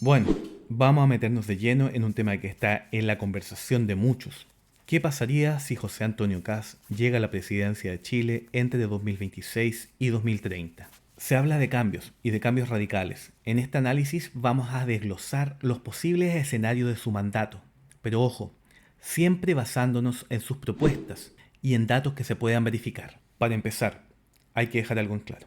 Bueno, vamos a meternos de lleno en un tema que está en la conversación de muchos. ¿Qué pasaría si José Antonio Kast llega a la presidencia de Chile entre 2026 y 2030? Se habla de cambios y de cambios radicales. En este análisis vamos a desglosar los posibles escenarios de su mandato. Pero ojo, siempre basándonos en sus propuestas y en datos que se puedan verificar. Para empezar, hay que dejar algo en claro.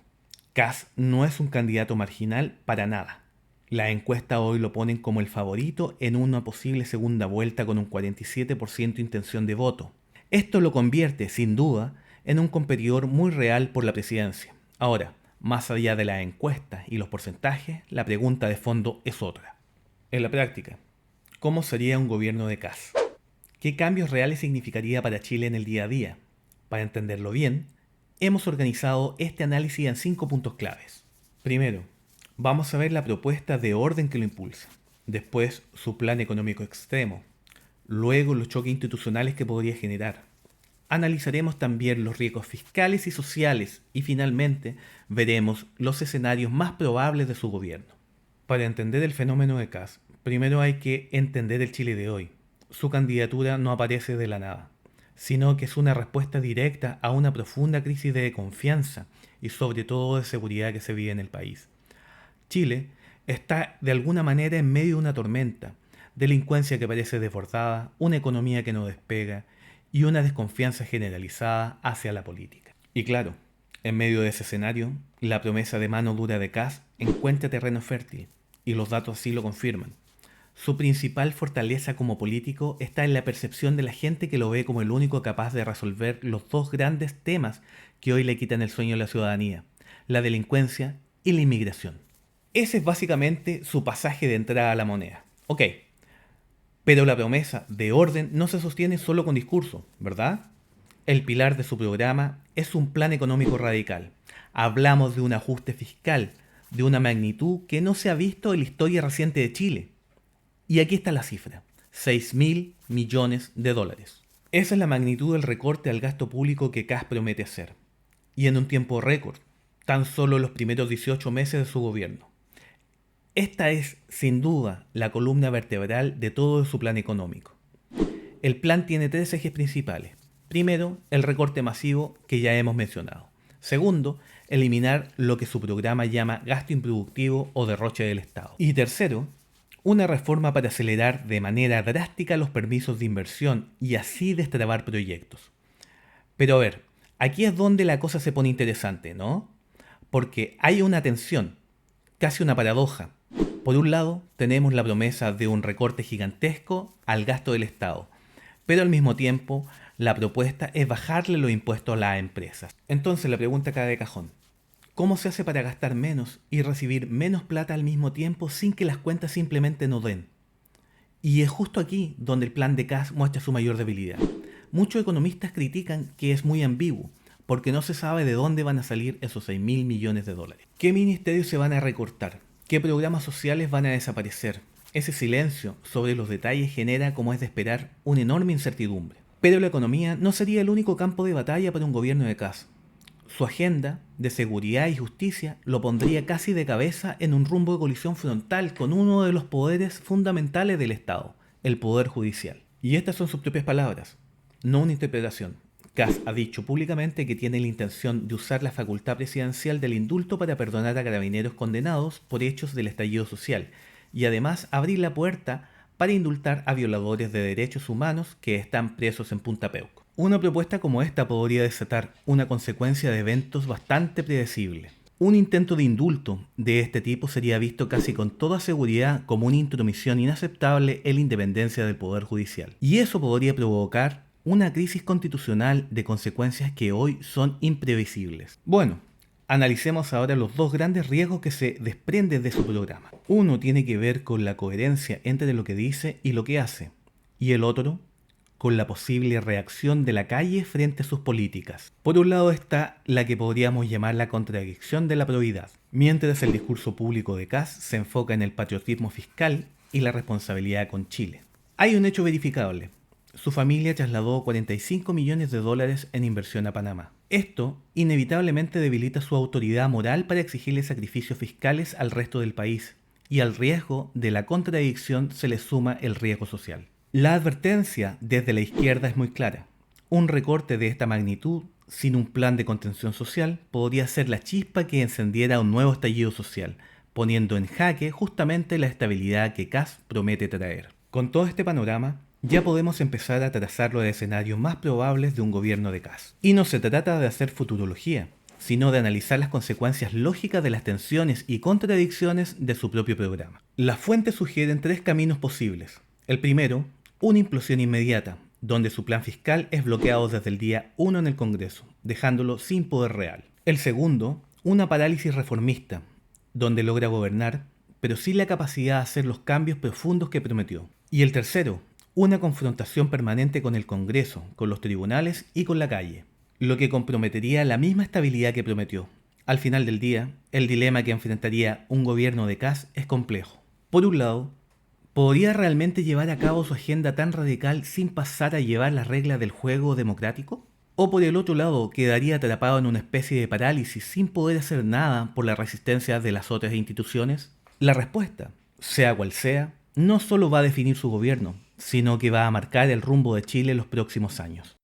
Kast no es un candidato marginal para nada. La encuesta hoy lo ponen como el favorito en una posible segunda vuelta con un 47% de intención de voto. Esto lo convierte, sin duda, en un competidor muy real por la presidencia. Ahora, más allá de la encuesta y los porcentajes, la pregunta de fondo es otra. En la práctica, ¿cómo sería un gobierno de Kast? ¿Qué cambios reales significaría para Chile en el día a día? Para entenderlo bien, hemos organizado este análisis en 5 puntos claves. Primero, vamos a ver la propuesta de orden que lo impulsa. Después, su plan económico extremo. Luego, los choques institucionales que podría generar. Analizaremos también los riesgos fiscales y sociales. Y finalmente, veremos los escenarios más probables de su gobierno. Para entender el fenómeno de Kast, primero hay que entender el Chile de hoy. Su candidatura no aparece de la nada, sino que es una respuesta directa a una profunda crisis de confianza y sobre todo de seguridad que se vive en el país. Chile está de alguna manera en medio de una tormenta, delincuencia que parece desbordada, una economía que no despega y una desconfianza generalizada hacia la política. Y claro, en medio de ese escenario, la promesa de mano dura de Kast encuentra terreno fértil, y los datos así lo confirman. Su principal fortaleza como político está en la percepción de la gente que lo ve como el único capaz de resolver los dos grandes temas que hoy le quitan el sueño a la ciudadanía, la delincuencia y la inmigración. Ese es básicamente su pasaje de entrada a la moneda. Ok, pero la promesa de orden no se sostiene solo con discurso, ¿verdad? El pilar de su programa es un plan económico radical. Hablamos de un ajuste fiscal de una magnitud que no se ha visto en la historia reciente de Chile. Y aquí está la cifra, 6.000 millones de dólares. Esa es la magnitud del recorte al gasto público que Kast promete hacer. Y en un tiempo récord, tan solo los primeros 18 meses de su gobierno. Esta es, sin duda, la columna vertebral de todo su plan económico. El plan tiene tres ejes principales. Primero, el recorte masivo que ya hemos mencionado. Segundo, eliminar lo que su programa llama gasto improductivo o derroche del Estado. Y tercero, una reforma para acelerar de manera drástica los permisos de inversión y así destrabar proyectos. Pero a ver, aquí es donde la cosa se pone interesante, ¿no? Porque hay una tensión, casi una paradoja. Por un lado, tenemos la promesa de un recorte gigantesco al gasto del Estado, pero al mismo tiempo, la propuesta es bajarle los impuestos a las empresas. Entonces la pregunta cae de cajón. ¿Cómo se hace para gastar menos y recibir menos plata al mismo tiempo sin que las cuentas simplemente no den? Y es justo aquí donde el plan de Kast muestra su mayor debilidad. Muchos economistas critican que es muy ambiguo, porque no se sabe de dónde van a salir esos 6.000 millones de dólares. ¿Qué ministerios se van a recortar? ¿Qué programas sociales van a desaparecer? Ese silencio sobre los detalles genera, como es de esperar, una enorme incertidumbre. Pero la economía no sería el único campo de batalla para un gobierno de Kast. Su agenda de seguridad y justicia lo pondría casi de cabeza en un rumbo de colisión frontal con uno de los poderes fundamentales del Estado, el Poder Judicial. Y estas son sus propias palabras, no una interpretación. Kast ha dicho públicamente que tiene la intención de usar la facultad presidencial del indulto para perdonar a carabineros condenados por hechos del estallido social y además abrir la puerta para indultar a violadores de derechos humanos que están presos en Punta Peuco. Una propuesta como esta podría desatar una consecuencia de eventos bastante predecible. Un intento de indulto de este tipo sería visto casi con toda seguridad como una intromisión inaceptable en la independencia del Poder Judicial. Y eso podría provocar una crisis constitucional de consecuencias que hoy son imprevisibles. Bueno, analicemos ahora los dos grandes riesgos que se desprenden de su programa. Uno tiene que ver con la coherencia entre lo que dice y lo que hace, y el otro con la posible reacción de la calle frente a sus políticas. Por un lado está la que podríamos llamar la contradicción de la probidad, mientras el discurso público de Kast se enfoca en el patriotismo fiscal y la responsabilidad con Chile. Hay un hecho verificable. Su familia trasladó 45 millones de dólares en inversión a Panamá. Esto inevitablemente debilita su autoridad moral para exigirle sacrificios fiscales al resto del país y al riesgo de la contradicción se le suma el riesgo social. La advertencia desde la izquierda es muy clara. Un recorte de esta magnitud, sin un plan de contención social, podría ser la chispa que encendiera un nuevo estallido social, poniendo en jaque justamente la estabilidad que Kast promete traer. Con todo este panorama, ya podemos empezar a trazar los escenarios más probables de un gobierno de Kast. Y no se trata de hacer futurología, sino de analizar las consecuencias lógicas de las tensiones y contradicciones de su propio programa. Las fuentes sugieren tres caminos posibles. El primero, una implosión inmediata, donde su plan fiscal es bloqueado desde el día 1 en el Congreso, dejándolo sin poder real. El segundo, una parálisis reformista, donde logra gobernar, pero sin la capacidad de hacer los cambios profundos que prometió. Y el tercero, una confrontación permanente con el Congreso, con los tribunales y con la calle, lo que comprometería la misma estabilidad que prometió. Al final del día, el dilema que enfrentaría un gobierno de Kast es complejo. Por un lado, ¿podría realmente llevar a cabo su agenda tan radical sin pasar a llevar las reglas del juego democrático? ¿O por el otro lado quedaría atrapado en una especie de parálisis sin poder hacer nada por la resistencia de las otras instituciones? La respuesta, sea cual sea, no solo va a definir su gobierno, sino que va a marcar el rumbo de Chile en los próximos años.